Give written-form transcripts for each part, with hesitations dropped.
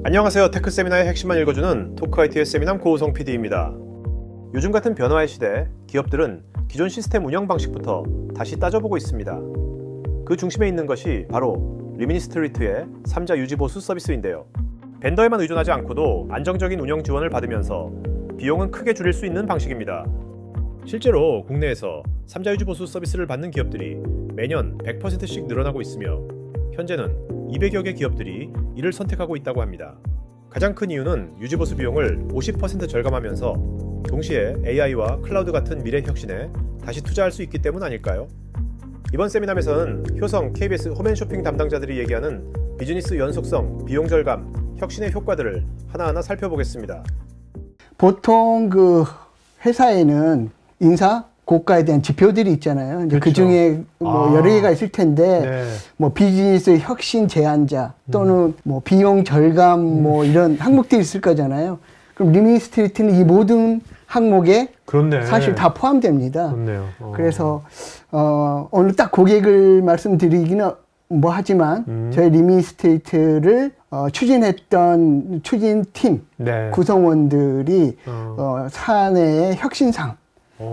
안녕하세요. 테크 세미나의 핵심만 읽어주는 토크 IT의 세미남 고우성 PD입니다. 요즘 같은 변화의 시대, 기업들은 기존 시스템 운영 방식부터 다시 따져보고 있습니다. 그 중심에 있는 것이 바로 리미니스트리트의 3자 유지 보수 서비스인데요. 벤더에만 의존하지 않고도 안정적인 운영 지원을 받으면서 비용은 크게 줄일 수 있는 방식입니다. 실제로 국내에서 3자 유지 보수 서비스를 받는 기업들이 매년 100%씩 늘어나고 있으며 현재는 200여 개 기업들이 이를 선택하고 있다고 합니다. 가장 큰 이유는 유지보수 비용을 50% 절감하면서 동시에 AI와 클라우드 같은 미래 혁신에 다시 투자할 수 있기 때문 아닐까요? 이번 세미남에서는 효성 KBS 홈앤쇼핑 담당자들이 얘기하는 비즈니스 연속성, 비용 절감, 혁신의 효과들을 하나하나 살펴보겠습니다. 보통 그 회사에는 인사, 고가에 대한 지표들이 있잖아요. 이제 그렇죠. 그 중에 뭐 여러 개가 있을 텐데, 네. 뭐 비즈니스 혁신 제안자 또는 뭐 비용 절감 뭐 이런 항목들이 있을 거잖아요. 그럼 리미니스트리트는 이 모든 항목에 그렇네. 사실 다 포함됩니다. 그렇네요. 그래서 오늘 딱 고객을 말씀드리기는 뭐 하지만 저희 리미니스트리트를 추진했던 추진팀 네. 구성원들이 사내의 혁신상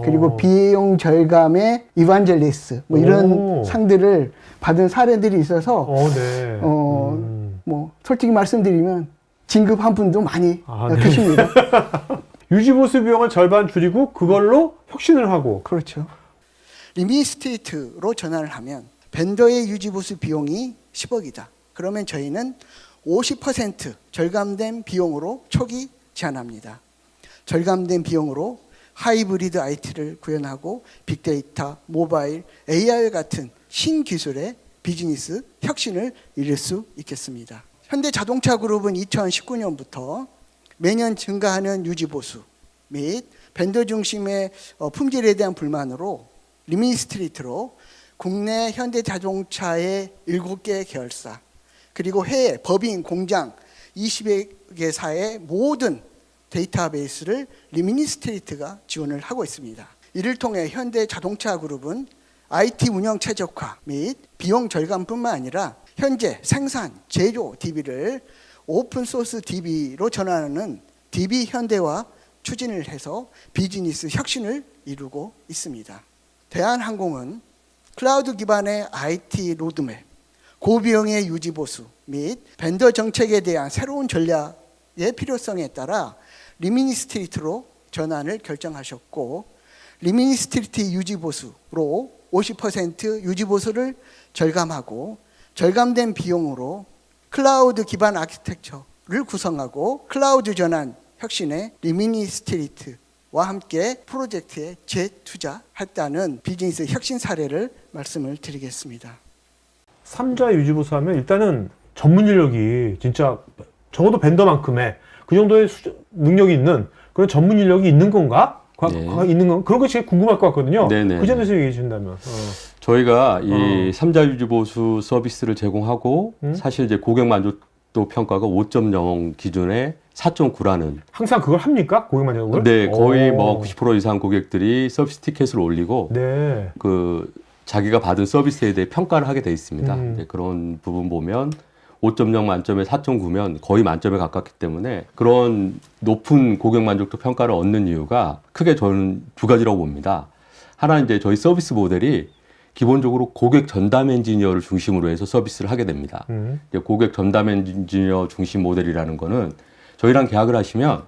그리고 비용 절감의 이반젤리스 뭐 이런 오. 상들을 받은 사례들이 있어서 네. 뭐 솔직히 말씀드리면 진급한 분도 많이 네. 계십니다. 유지보수 비용을 절반 줄이고 그걸로 혁신을 하고. 그렇죠. 리미니스트리트로 전환을 하면 벤더의 유지보수 비용이 10억이다. 그러면 저희는 50% 절감된 비용으로 초기 제한합니다. 절감된 비용으로 하이브리드 IT를 구현하고 빅데이터, 모바일, AI 같은 신기술의 비즈니스 혁신을 이룰 수 있겠습니다. 현대자동차그룹은 2019년부터 매년 증가하는 유지보수 및 벤더 중심의 품질에 대한 불만으로 리미니스트리트로 국내 현대자동차의 7개 계열사 그리고 해외 법인 공장 20개사의 모든 데이터베이스를 리미니스트리트가 지원을 하고 있습니다. 이를 통해 현대자동차그룹은 IT 운영 최적화 및 비용 절감뿐만 아니라 현재 생산, 제조 DB를 오픈소스 DB로 전환하는 DB 현대화 추진을 해서 비즈니스 혁신을 이루고 있습니다. 대한항공은 클라우드 기반의 IT 로드맵, 고비용의 유지보수 및 벤더 정책에 대한 새로운 전략의 필요성에 따라 리미니스트리트로 전환을 결정하셨고 리미니스트리트 유지보수로 50% 유지보수를 절감하고 절감된 비용으로 클라우드 기반 아키텍처를 구성하고 클라우드 전환 혁신에 리미니스트리트와 함께 프로젝트에 재투자했다는 비즈니스 혁신 사례를 말씀을 드리겠습니다. 3자 유지보수 하면 일단은 전문 인력이 진짜 적어도 벤더만큼의 그 정도의 능력이 있는 그런 전문 인력이 있는 건가? 있는 건 그런 것이 궁금할 것 같거든요. 네네. 그 점에서 얘기해 주신다면. 저희가 이 3자 유지보수 서비스를 제공하고 사실 이제 고객 만족도 평가가 5.0 기준에 4.9라는 항상 그걸 합니까? 고객 만족을? 네, 거의 뭐 90% 이상 고객들이 서비스 티켓을 올리고 네. 그 자기가 받은 서비스에 대해 평가를 하게 돼 있습니다. 네, 그런 부분 보면 5.0 만점에 4.9면 거의 만점에 가깝기 때문에 그런 높은 고객 만족도 평가를 얻는 이유가 크게 저는 두 가지라고 봅니다. 하나는 이제 저희 서비스 모델이 기본적으로 고객 전담 엔지니어를 중심으로 해서 서비스를 하게 됩니다. 고객 전담 엔지니어 중심 모델이라는 거는 저희랑 계약을 하시면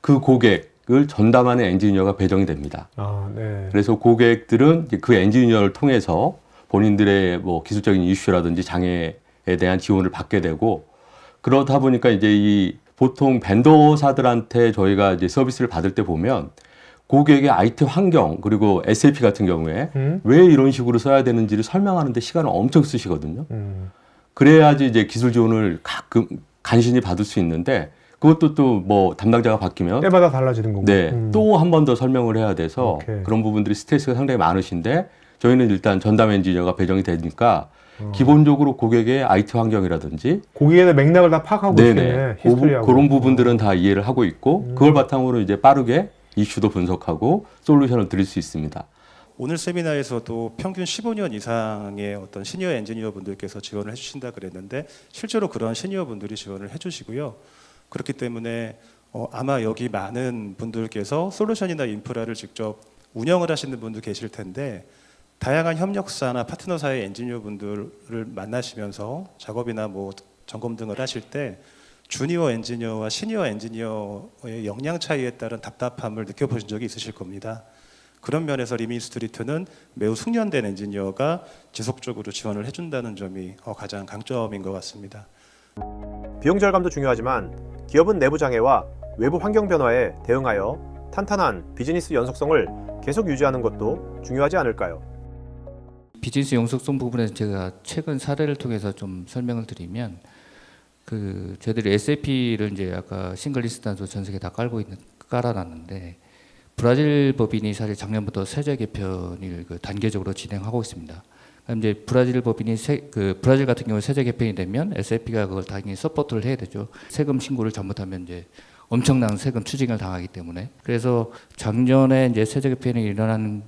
그 고객을 전담하는 엔지니어가 배정이 됩니다. 네. 그래서 고객들은 그 엔지니어를 통해서 본인들의 뭐 기술적인 이슈라든지 장애에 대한 지원을 받게 되고 그러다 보니까 이제 이 보통 벤더사들한테 저희가 이제 서비스를 받을 때 보면 고객의 IT 환경 그리고 SAP 같은 경우에 왜 이런 식으로 써야 되는지를 설명하는데 시간을 엄청 쓰시거든요. 그래야지 이제 기술 지원을 가끔 간신히 받을 수 있는데 그것도 또 뭐 담당자가 바뀌면 때마다 달라지는 거고. 네, 또 한 번 더 설명을 해야 돼서 오케이. 그런 부분들이 스트레스가 상당히 많으신데 저희는 일단 전담 엔지니어가 배정이 되니까 기본적으로 고객의 IT 환경이라든지 고객에 대한 맥락을 다 파악하고 있네. 히스토리하고. 그런 부분들은 다 이해를 하고 있고 그걸 바탕으로 이제 빠르게 이슈도 분석하고 솔루션을 드릴 수 있습니다. 오늘 세미나에서도 평균 15년 이상의 어떤 시니어 엔지니어 분들께서 지원을 해주신다 그랬는데 실제로 그런 시니어 분들이 지원을 해주시고요. 그렇기 때문에 아마 여기 많은 분들께서 솔루션이나 인프라를 직접 운영을 하시는 분도 계실 텐데 다양한 협력사나 파트너사의 엔지니어 분들을 만나시면서 작업이나 뭐 점검 등을 하실 때 주니어 엔지니어와 시니어 엔지니어의 역량 차이에 따른 답답함을 느껴보신 적이 있으실 겁니다. 그런 면에서 리민스트리트는 매우 숙련된 엔지니어가 지속적으로 지원을 해준다는 점이 가장 강점인 것 같습니다. 비용 절감도 중요하지만 기업은 내부 장애와 외부 환경 변화에 대응하여 탄탄한 비즈니스 연속성을 계속 유지하는 것도 중요하지 않을까요? 비즈니스 연속성 부분에서 제가 최근 사례를 통해서 좀 설명을 드리면 저희들이 SAP를 이제 아까 싱글리스트단도 전 세계 다 깔아놨는데 브라질 법인이 사실 작년부터 세제 개편을 단계적으로 진행하고 있습니다. 이제 브라질 법인이 브라질 같은 경우 세제 개편이 되면 SAP가 그걸 당연히 서포트를 해야 되죠. 세금 신고를 잘못하면 이제 엄청난 세금 추징을 당하기 때문에. 그래서 작년에 이제 세제 개편이 일어나는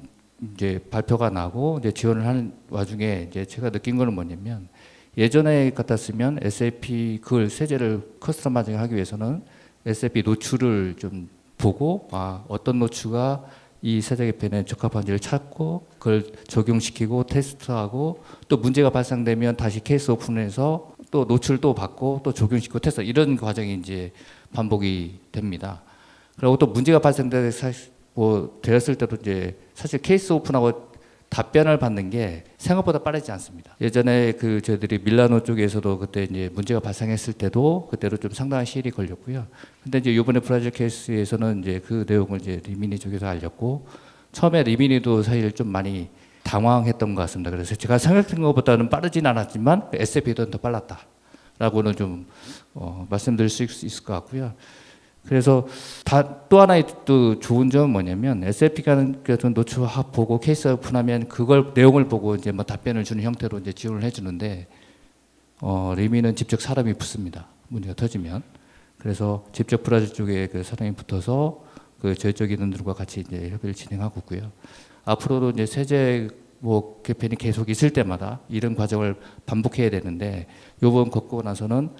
이제 발표가 나고 이제 지원을 하는 와중에 이제 제가 느낀 거는 뭐냐면 예전에 같았으면 SAP 그걸 세제를 커스터마이징 하기 위해서는 SAP 노출을 좀 보고 어떤 노출가 이 세제 개편에 적합한지를 찾고 그걸 적용시키고 테스트하고 또 문제가 발생되면 다시 케이스 오픈해서 또 노출을 또 받고 또 적용시키고 테스트 이런 과정이 이제 반복이 됩니다. 그리고 또 문제가 발생되었을 때도 이제 사실 케이스 오픈하고 답변을 받는 게 생각보다 빠르지 않습니다. 예전에 저희들이 밀라노 쪽에서도 그때 이제 문제가 발생했을 때도 그때로 좀 상당한 시일이 걸렸고요. 근데 이제 이번에 브라질 케이스에서는 이제 그 내용을 이제 리미니 쪽에서 알렸고 처음에 리미니도 사실 좀 많이 당황했던 것 같습니다. 그래서 제가 생각한 것보다는 빠르진 않았지만 SAP도 더 빨랐다라고는 좀 말씀드릴 수 있을 것 같고요. 그래서 또 하나의 또 좋은 점은 뭐냐면 SAP가 노출 보고 케이스 오픈하면 그걸 내용을 보고 이제 뭐 답변을 주는 형태로 이제 지원을 해주는데 리미는 직접 사람이 붙습니다. 문제가 터지면. 그래서 직접 브라질 쪽에 그 사람이 붙어서 저희 쪽 인원들과 같이 이제 협의를 진행하고 있고요. 앞으로도 이제 세제 개편이 계속 있을 때마다 이런 과정을 반복해야 되는데 요번 겪고 나서는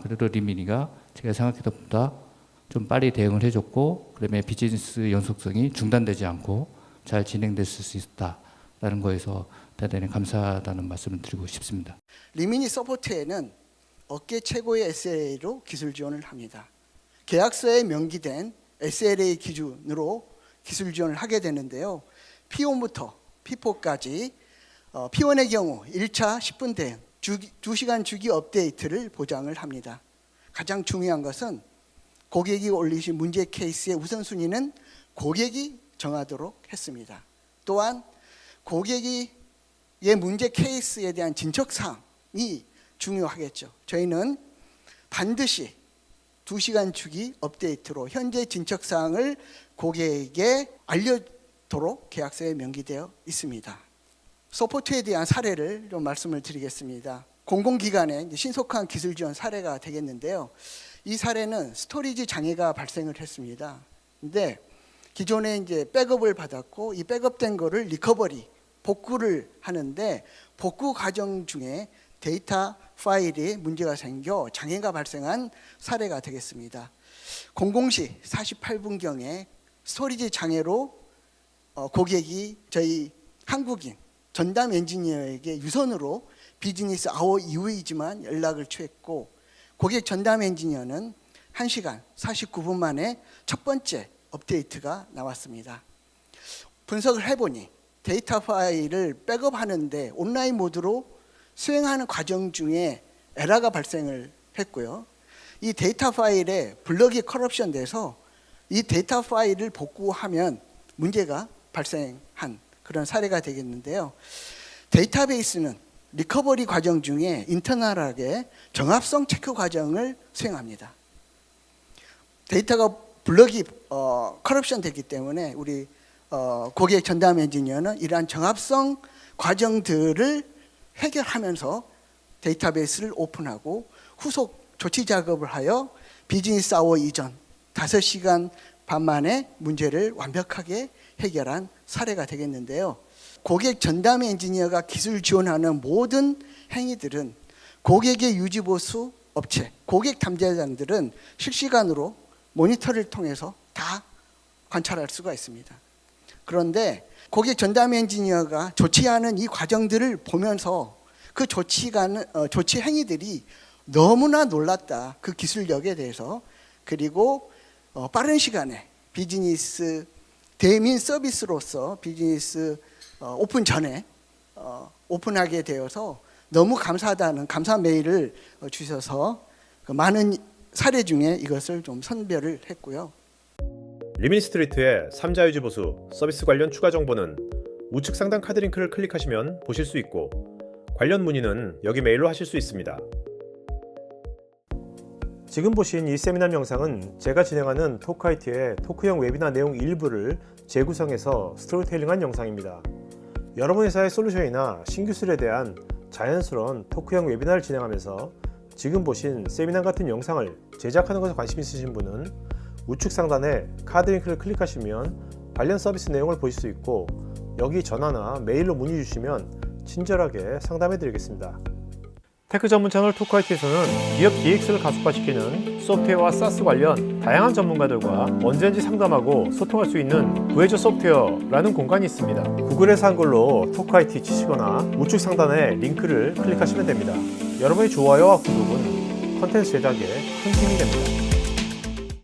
그래도 리미니가 제가 생각했던 것보다 좀 빨리 대응을 해줬고 그다음에 비즈니스 연속성이 중단되지 않고 잘 진행됐을 수 있다라는 거에서 대단히 감사하다는 말씀을 드리고 싶습니다. 리미니 서포트에는 업계 최고의 SLA로 기술 지원을 합니다. 계약서에 명기된 SLA 기준으로 기술 지원을 하게 되는데요. P1부터 P4까지 P1의 경우 1차 10분 대응, 2시간 주기 업데이트를 보장을 합니다. 가장 중요한 것은 고객이 올리신 문제 케이스의 우선순위는 고객이 정하도록 했습니다. 또한 고객의 문제 케이스에 대한 진척사항이 중요하겠죠. 저희는 반드시 2시간 주기 업데이트로 현재 진척사항을 고객에게 알려도록 계약서에 명기되어 있습니다. 서포트에 대한 사례를 좀 말씀을 드리겠습니다. 공공기관의 신속한 기술 지원 사례가 되겠는데요. 이 사례는 스토리지 장애가 발생을 했습니다. 근데 기존에 이제 백업을 받았고 이 백업된 거를 리커버리, 복구를 하는데 복구 과정 중에 데이터 파일에 문제가 생겨 장애가 발생한 사례가 되겠습니다. 00시 48분경에 스토리지 장애로 고객이 저희 한국인 전담 엔지니어에게 유선으로 비즈니스 아워 이후이지만 연락을 취했고 고객 전담 엔지니어는 1시간 49분 만에 첫 번째 업데이트가 나왔습니다. 분석을 해보니 데이터 파일을 백업하는데 온라인 모드로 수행하는 과정 중에 에러가 발생을 했고요. 이 데이터 파일에 블럭이 커럽션 돼서 이 데이터 파일을 복구하면 문제가 발생한 그런 사례가 되겠는데요. 데이터베이스는 리커버리 과정 중에 인터널하게 정합성 체크 과정을 수행합니다. 데이터가 블럭이 커럽션 되기 때문에 우리 고객 전담 엔지니어는 이러한 정합성 과정들을 해결하면서 데이터베이스를 오픈하고 후속 조치 작업을 하여 비즈니스 아워 이전 5시간 반 만에 문제를 완벽하게 해결한 사례가 되겠는데요. 고객 전담 엔지니어가 기술 지원하는 모든 행위들은 고객의 유지보수 업체, 고객 탐지자들은 실시간으로 모니터를 통해서 다 관찰할 수가 있습니다. 그런데 고객 전담 엔지니어가 조치하는 이 과정들을 보면서 그 조치 행위들이 너무나 놀랐다. 그 기술력에 대해서. 그리고 빠른 시간에 비즈니스 대민 서비스로서 비즈니스 오픈 전에 오픈하게 되어서 너무 감사하다는 감사 메일을 주셔서 그 많은 사례 중에 이것을 좀 선별을 했고요. 리민스트리트의 3자 유지 보수 서비스 관련 추가 정보는 우측 상단 카드 링크를 클릭하시면 보실 수 있고 관련 문의는 여기 메일로 하실 수 있습니다. 지금 보신 이 세미나 영상은 제가 진행하는 토크IT의 토크형 웨비나 내용 일부를 재구성해서 스토리텔링한 영상입니다. 여러분 회사의 솔루션이나 신기술에 대한 자연스러운 토크형 웨비나를 진행하면서 지금 보신 세미나 같은 영상을 제작하는 것에 관심 있으신 분은 우측 상단에 카드 링크를 클릭하시면 관련 서비스 내용을 보실 수 있고 여기 전화나 메일로 문의 주시면 친절하게 상담해 드리겠습니다. 테크 전문 채널 토크IT에서는 기업 DX를 가속화시키는 소프트웨어와 사스 관련 다양한 전문가들과 언제든지 상담하고 소통할 수 있는 구해줘 소프트웨어라는 공간이 있습니다. 구글에서 한글로 토크IT 치시거나 우측 상단에 링크를 클릭하시면 됩니다. 여러분의 좋아요와 구독은 컨텐츠 제작에 큰 힘이 됩니다.